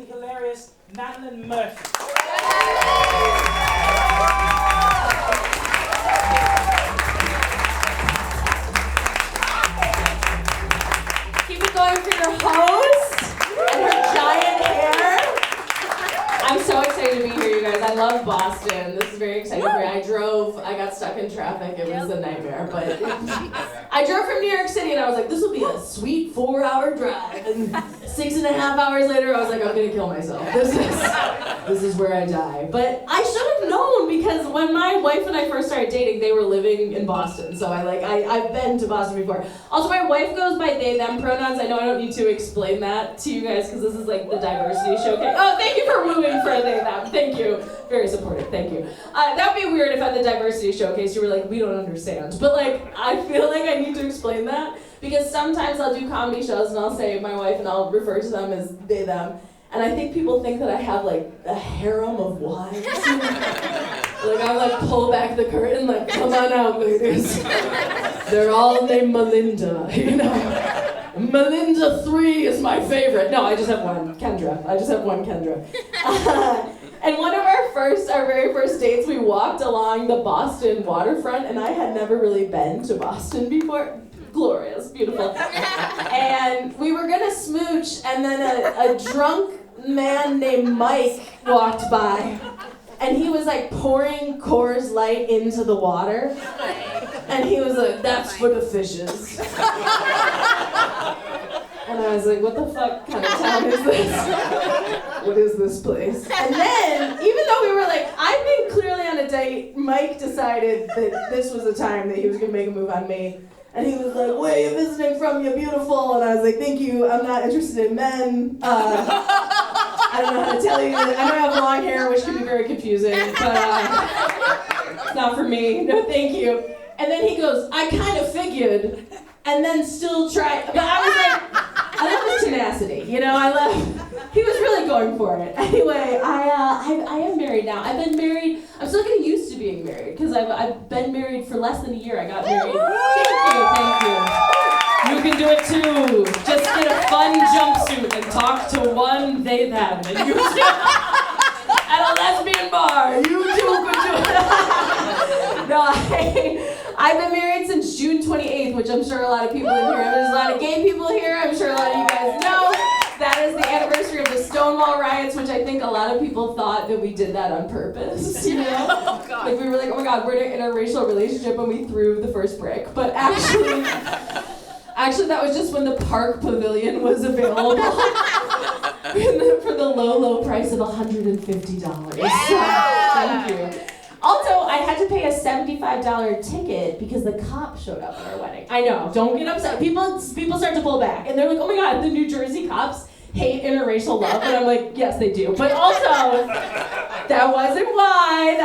absolutely hilarious Madelein Murphy. Keep it going for your host and her giant hair. I'm so excited to be here, you guys. I love Boston. This is very exciting for me. I got stuck in traffic. It was a nightmare, but I drove from New York City and I was like, this will be a sweet 4-hour drive. And 6.5 hours later, I was like, I'm gonna kill myself. This is where I die. But I should have known because when my wife and I first started dating, they were living in Boston. So I've been to Boston before. Also, my wife goes by they, them pronouns. I know I don't need to explain that to you guys because this is like the diversity showcase. Oh, thank you for wooing for they, them. Thank you. Very supportive. Thank you. That would be weird if at the diversity showcase you were like, we don't understand. But I feel like I need to explain that because sometimes I'll do comedy shows and I'll say my wife and I'll refer to them as they, them. And I think people think that I have a harem of wives. I'm pull back the curtain, come on out, ladies. They're all named Melinda, Melinda 3 is my favorite. No, I just have one, Kendra. And one of our very first dates, we walked along the Boston waterfront, and I had never really been to Boston before. Glorious, beautiful. And we were gonna smooch, and then a drunk man named Mike walked by, and he was pouring Coors Light into the water, and he was like, "That's for the fishes." And I was like, what the fuck kind of town is this? What is this place? And then, even though we were I've been clearly on a date, Mike decided that this was the time that he was gonna make a move on me. And he was like, where are you visiting from? You're beautiful. And I was like, thank you. I'm not interested in men. I don't know how to tell you. I know I have long hair, which can be very confusing, but it's not for me. No, thank you. And then he goes, I kind of figured, and then still tried. But I was like, I love his tenacity. He was really going for it. Anyway, I am married now. I've been married. I'm still getting used to being married because I've been married for less than a year. I got married. Thank you. You can do it too. Just get a fun jumpsuit and talk to one they, them. And you too. At a lesbian bar. You too could do it. No, I've been married since June 28th, which I'm sure a lot of people in here, there's a lot of gay people here, I'm sure a lot of you guys know. That is the anniversary of the Stonewall riots, which I think a lot of people thought that we did that on purpose, Oh, God. we were like, oh my God, we're in an interracial relationship and we threw the first brick. But actually that was just when the Park Pavilion was available for the low price of $150. Thank you. Also, I had to pay a $75 ticket because the cop showed up at our wedding. I know, don't get upset. People start to pull back, and they're like, oh my God, the New Jersey cops hate interracial love, and I'm like, yes, they do. But also, that wasn't why.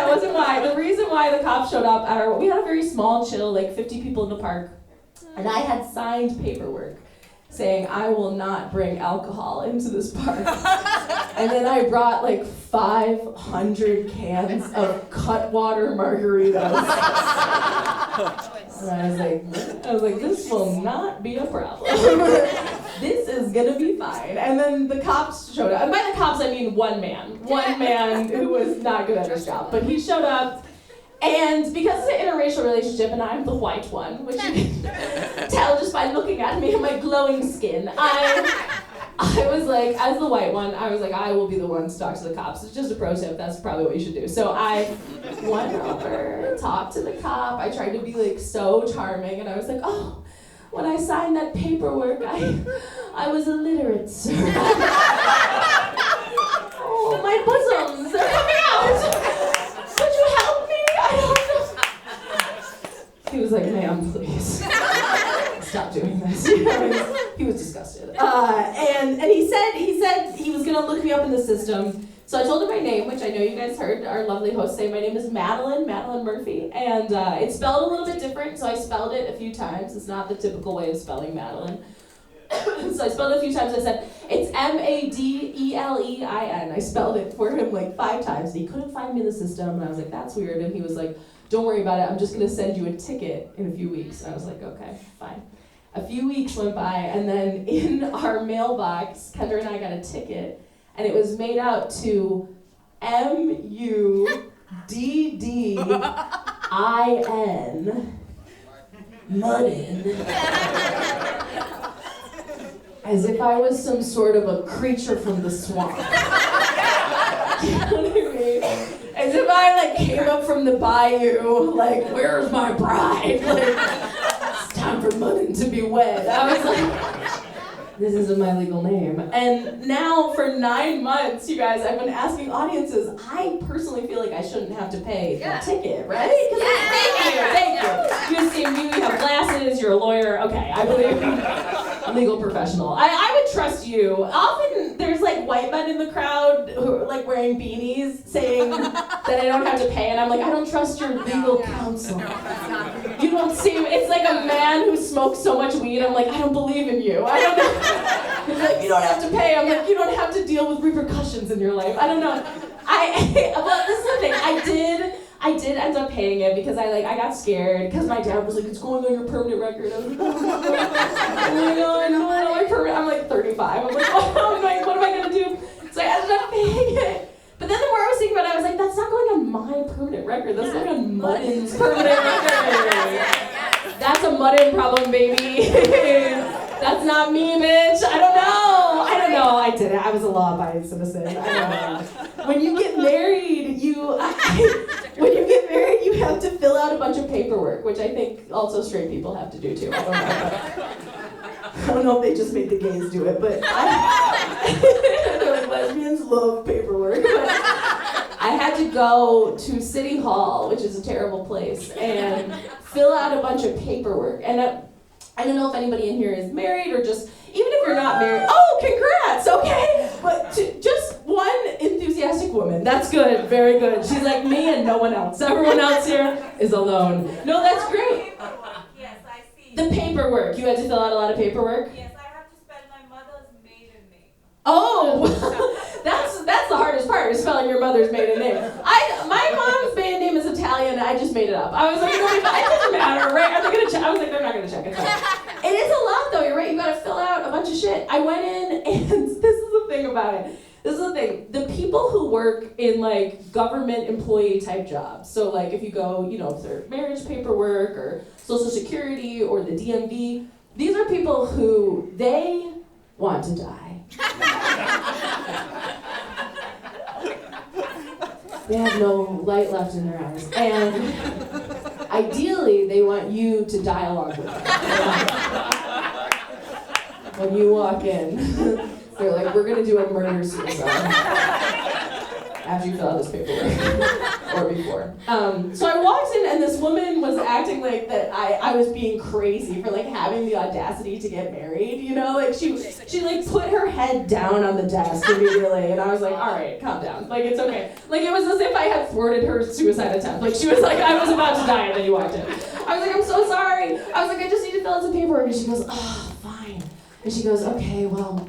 The reason why the cops showed up we had a very small, chill, 50 people in the park, and I had signed paperwork saying I will not bring alcohol into this park. And then I brought 500 cans of Cutwater margaritas. And I was like, this will not be a problem. This is gonna be fine. And then the cops showed up. And by the cops, I mean one man who was not good at his job. But he showed up. And because it's an interracial relationship and I'm the white one, which you can tell just by looking at me and my glowing skin, I was like, as the white one, I was like, I will be the one to talk to the cops. It's just a pro tip, that's probably what you should do. So I went over, talked to the cop, I tried to be so charming, and I was like, oh, when I signed that paperwork, I was illiterate, sir. Oh, my bosoms, they're coming out. Could you help me? I don't know. He was like, ma'am, please. Stop doing this. He was disgusted. And he said he was gonna look me up in the system. So I told him my name, which I know you guys heard our lovely host say. My name is Madelein Murphy, and it's spelled a little bit different, so I spelled it a few times. It's not the typical way of spelling Madeleine. So I spelled it a few times. I said, it's Madelein. I spelled it for him 5 times. He couldn't find me in the system, and I was like, that's weird. And he was like, don't worry about it. I'm just gonna send you a ticket in a few weeks. And I was like, okay, fine. A few weeks went by, and then in our mailbox, Kendra and I got a ticket, and it was made out to Muddin, Muddin, as if I was some sort of a creature from the swamp. You know what I mean? As if I like came up from the bayou, like, where's my bride? Like, it's time for Muddin to be wed. I was like, this isn't my legal name. And now for 9 months, you guys, I've been asking audiences, I personally feel like I shouldn't have to pay a ticket, right? Thank you. You seem you have glasses, you're a lawyer. Okay, I believe you. Legal professional. I would trust you. Often there's like white men in the crowd who are like wearing beanies saying that I don't have to pay, and I'm like, I don't trust your legal counsel. You don't seem, it's like a man who smokes so much weed, I'm like, I don't believe in you. I don't know. He's like, you don't have to pay. I'm like, you don't have to deal with repercussions in your life. I don't know. Well, this is the thing. I did end up paying it because I got scared because my dad was like, it's going on your permanent record. I was like, oh my God, no, my permanent. I'm like 35. I'm like, oh, what am I gonna do? So I ended up paying it. But then the more I was thinking about it, I was like, that's not going on my permanent record. That's going on Muddin's permanent record. That's a Muddin problem, baby. That's not me, bitch. I don't know. I did it. I was a law-abiding citizen. I don't know. When you get married, you have to fill out a bunch of paperwork, which I think also straight people have to do too. I don't know if they just made the gays do it, but they're like, lesbians love paperwork. But I had to go to City Hall, which is a terrible place, and fill out a bunch of paperwork. And I don't know if anybody in here is married or just, even if you're not married, oh, congrats, okay. But just one enthusiastic woman, that's good, very good. She's like me and no one else. Everyone else here is alone. No, that's great. Yes, I see. The paperwork, you had to fill out a lot of paperwork? Yes, I have to spell my mother's maiden name. Oh, that's the hardest part, is spelling your mother's maiden name. My mom's maiden name is Italian, I just made it up. I was like, it doesn't matter, right? Are they gonna check? I was like, they're not gonna check, it's fine. It is a lot though, you're right, you gotta fill out a bunch of shit. I went in, and this is the thing about it. This is the thing, the people who work in like government employee type jobs, so like if you go, if they're marriage paperwork or Social Security or the DMV, these are people who, they want to die. They have no light left in their eyes. And ideally, they want you to die along with them. When you walk in, they're like, we're gonna do a murder-suicide. After you fill out this paperwork. Or before. So I walked in and this woman was acting like that I was being crazy for like having the audacity to get married, like she like put her head down on the desk immediately, and I was like, all right, calm down, like it's okay. Like it was as if I had thwarted her suicide attempt. Like she was like, I was about to die, and then you walked in. I was like, I'm so sorry. I was like, I just need to fill out some paperwork, and she goes, oh, fine. And she goes, okay, well,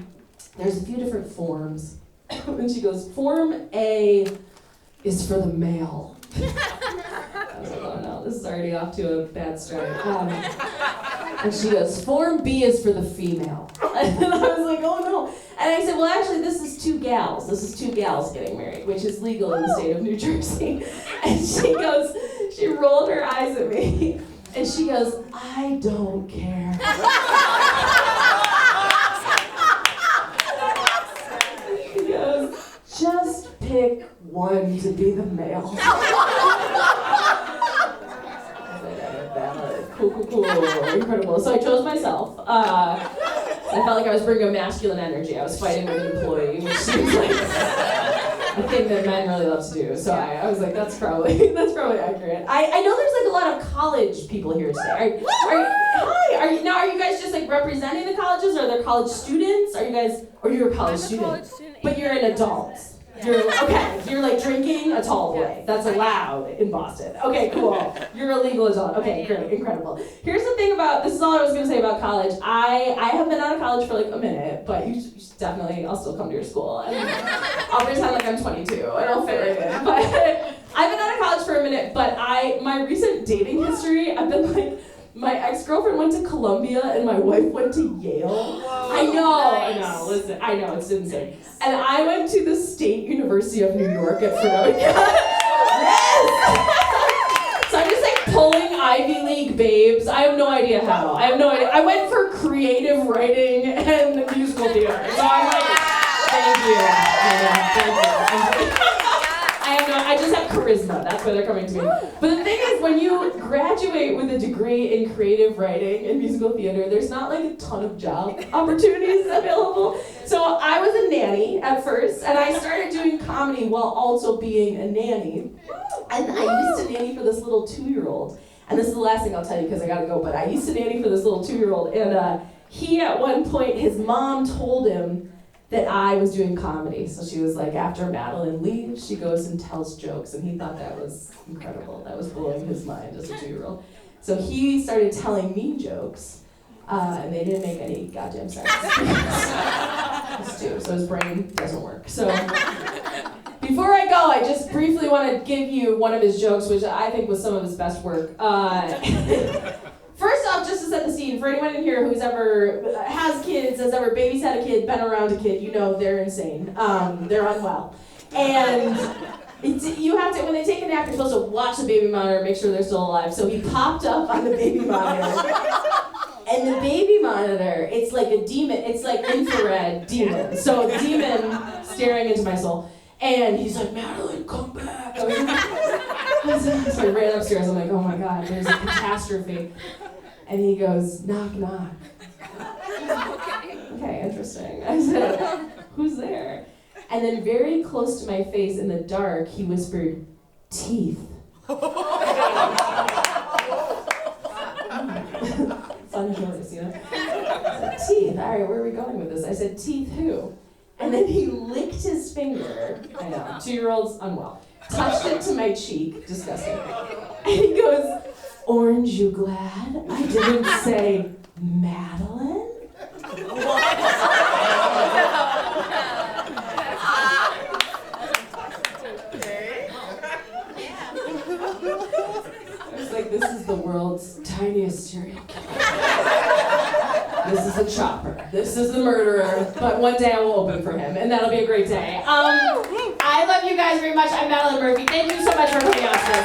there's a few different forms. And she goes, Form A is for the male. I was like, oh no, this is already off to a bad start. And she goes, Form B is for the female. And I was like, oh no. And I said, well, actually, this is two gals. This is two gals getting married, which is legal in the state of New Jersey. And she goes, she rolled her eyes at me, and she goes, I don't care. Just pick one to be the male. Cool. Incredible. So I chose myself. I felt like I was bringing a masculine energy. I was fighting with an employee, which seems like a thing that men really love to do. So I was like, that's probably accurate. I know there's like a lot of college people here today. Are you guys just like representing the colleges? Are there college students? You're a college student, but you're an adult. You're like drinking a tall boy. That's allowed in Boston. Okay, cool. You're a legal adult. Okay, great, incredible. Here's the thing this is all I was gonna say about college. I have been out of college for like a minute, but you should definitely, I'll still come to your school. And I'll pretend like I'm 22 and I'll fit right in. But I've been out of college for a minute, but my recent dating history, I've been like my ex-girlfriend went to Columbia and my wife went to Yale. I know, listen, I know, it's insane. And I went to the State University of New York at Fredonia. Yes! So I'm just like pulling Ivy League babes. I have no idea how. I went for creative writing and musical theater. So I'm like, thank you. I just have charisma. That's why they're coming to me. But the thing is, when you graduate with a degree in creative writing and musical theater, there's not like a ton of job opportunities available. So I was a nanny at first, and I started doing comedy while also being a nanny. And I used to nanny for this little 2-year-old. And this is the last thing I'll tell you because I gotta go, but I used to nanny for this little 2-year-old. And he, at one point, his mom told him that I was doing comedy. So she was like, after Madelein leaves, she goes and tells jokes. And he thought that was incredible. That was blowing his mind as a 2-year-old. So he started telling me jokes. And they didn't make any goddamn sense. It's 2, so his brain doesn't work. So before I go, I just briefly want to give you one of his jokes, which I think was some of his best work. First off, just to set the scene, for anyone in here who's ever has kids, has ever babysat a kid, been around a kid, you know they're insane. They're unwell. And you have to, when they take a nap, you're supposed to watch the baby monitor, make sure they're still alive. So he popped up on the baby monitor. And the baby monitor, it's like a demon, it's like infrared demon. So demon staring into my soul. And he's like, Madelein, come back. So I ran upstairs, I'm like, oh my God, there's a catastrophe. And he goes, knock, knock. Okay, interesting. I said, who's there? And then very close to my face in the dark, he whispered, teeth. Fun choice, you know? I said, teeth, all right, where are we going with this? I said, teeth who? And then he licked his finger, I know, 2-year-old's unwell, touched it to my cheek, disgusting. And he goes, orange, you glad I didn't say Madelein? I was like, this is the world's tiniest serial killer. This is a chopper. This is the murderer. But one day I will open for him, and that'll be a great day. I love you guys very much. I'm Madelein Murphy. Thank you so much for coming out today.